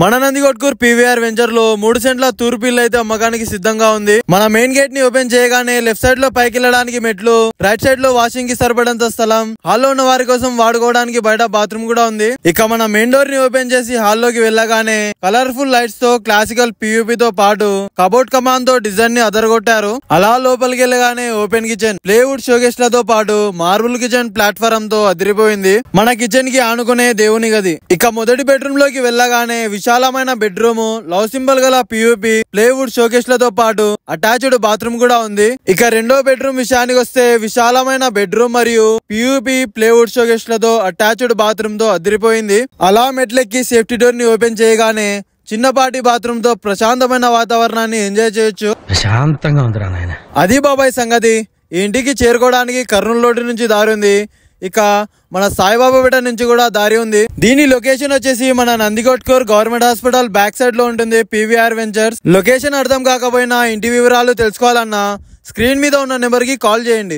మన Nandikotkur PVR venture లో 3 సెంట్ల తూర్పు ఇల్లు అయితే అమ్మకానికి సిద్ధంగా ఉంది. మన మెయిన్ గేట్ ని ఓపెన్ చేయగానే లెఫ్ట్ సైడ్ లో పైకి వెళ్ళడానికి మెట్లు, రైట్ సైడ్ లో వాషింగ్ కి సరిపడంత స్థలం, హాల్లో ఉన్న వారి కోసం వాడుకోవడానికి బయట బాత్రూమ్ కూడా ఉంది. ఇక మన మెయిన్ డోర్ ని ఓపెన్ చేసి హాల్లోకి వెళ్ళగానే కలర్ఫుల్ లైట్స్ తో క్లాసికల్ పీయూపీ తో పాటు కబోర్డ్ కమాన్ తో డిజైన్ ని అదరగొట్టారు. అలా లోపలికి వెళ్ళగానే ఓపెన్ కిచెన్, ప్లేవుడ్ షోకేస్ లతో పాటు మార్బుల్ కిచెన్ ప్లాట్ఫారం తో అదిరిపోయింది. మన కిచెన్ కి ఆనుకునే దేవుని గది. ఇక మొదటి బెడ్రూమ్ లోకి వెళ్ళగానే విశాలమైన బెడ్రూమ్, లవ్ సింబల్ గల పీయూపీ, ప్లేవుడ్ షోకేస్ లతో పాటు అటాచ్డ్ బాత్రూమ్ కూడా ఉంది. ఇక రెండో బెడ్రూమ్ విషయానికి వస్తే విశాలమైన బెడ్రూమ్ మరియు పీయూపీ, ప్లేవుడ్ షోకేస్ లతో అటాచ్డ్ బాత్రూమ్ తో అదిరిపోయింది. అలా మెట్లెక్కి సేఫ్టీ డోర్ ని ఓపెన్ చేయగానే చిన్నపాటి బాత్రూమ్ తో ప్రశాంతమైన వాతావరణాన్ని ఎంజాయ్ చేయొచ్చు. ప్రశాంతంగా ఉందిరా నాయన. అది బాబాయ్ సంగతి. ఈ ఇంటికి చేరుకోవడానికి కర్నూలు రోడ్డు నుంచి దారి ఉంది. ఇక మన సాయిబాబాపేట నుంచి కూడా దారి ఉంది. దీని లొకేషన్ వచ్చేసి మన Nandikotkur government hospital back side లో ఉంటుంది పీవీఆర్ వెంచర్స్. లొకేషన్ అర్థం కాకపోయినా ఇంటి వివరాలు తెలుసుకోవాలన్నా స్క్రీన్ మీద ఉన్న నెంబర్ కి కాల్ చేయండి.